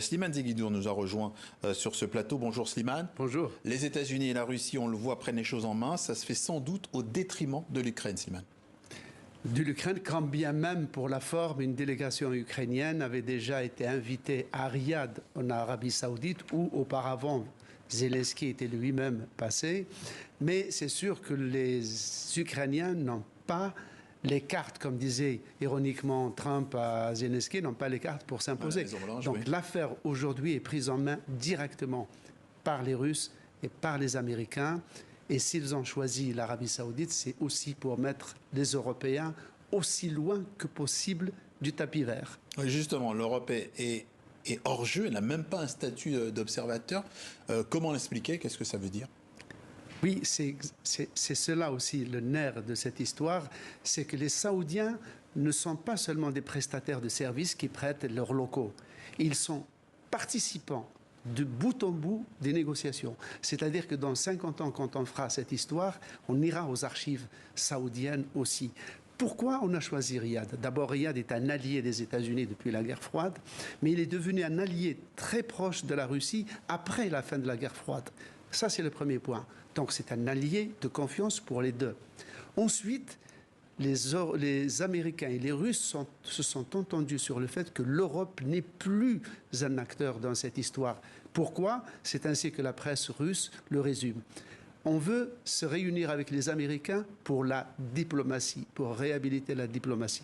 Slimane Zeguidour nous a rejoint sur ce plateau. Bonjour Slimane. Bonjour. Les États-Unis et la Russie, on le voit, prennent les choses en main. Ça se fait sans doute au détriment de l'Ukraine, Slimane. De l'Ukraine, quand bien même pour la forme, une délégation ukrainienne avait déjà été invitée à Riyad, en Arabie Saoudite, où auparavant Zelensky était lui-même passé. Mais c'est sûr que les Ukrainiens n'ont pas les cartes, comme disait ironiquement Trump à Zelensky, n'ont pas les cartes pour s'imposer. Donc l'affaire aujourd'hui est prise en main directement par les Russes et par les Américains. Et s'ils ont choisi l'Arabie Saoudite, c'est aussi pour mettre les Européens aussi loin que possible du tapis vert. Oui, justement, l'Europe est hors jeu, elle n'a même pas un statut d'observateur. Comment l'expliquer? Qu'est-ce que ça veut dire? Oui, c'est cela aussi le nerf de cette histoire, c'est que les Saoudiens ne sont pas seulement des prestataires de services qui prêtent leurs locaux. Ils sont participants de bout en bout des négociations. C'est-à-dire que dans 50 ans, quand on fera cette histoire, on ira aux archives saoudiennes aussi. Pourquoi on a choisi Riyad? D'abord, Riyad est un allié des États-Unis depuis la guerre froide, mais il est devenu un allié très proche de la Russie après la fin de la guerre froide. Ça, c'est le premier point. Donc, c'est un allié de confiance pour les deux. Ensuite, les Américains et les Russes se sont entendus sur le fait que l'Europe n'est plus un acteur dans cette histoire. Pourquoi? C'est ainsi que la presse russe le résume. On veut se réunir avec les Américains pour la diplomatie, pour réhabiliter la diplomatie.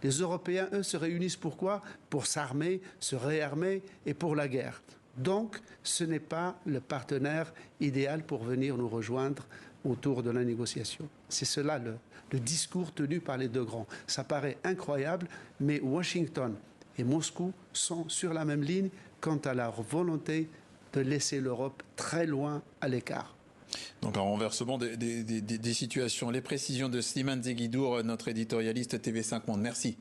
Les Européens, eux, se réunissent pourquoi? Pour s'armer, se réarmer et pour la guerre. Donc, ce n'est pas le partenaire idéal pour venir nous rejoindre autour de la négociation. C'est cela le discours tenu par les deux grands. Ça paraît incroyable, mais Washington et Moscou sont sur la même ligne quant à leur volonté de laisser l'Europe très loin à l'écart. Donc un renversement des situations. Les précisions de Slimane Zeguidour, notre éditorialiste TV5 Monde. Merci.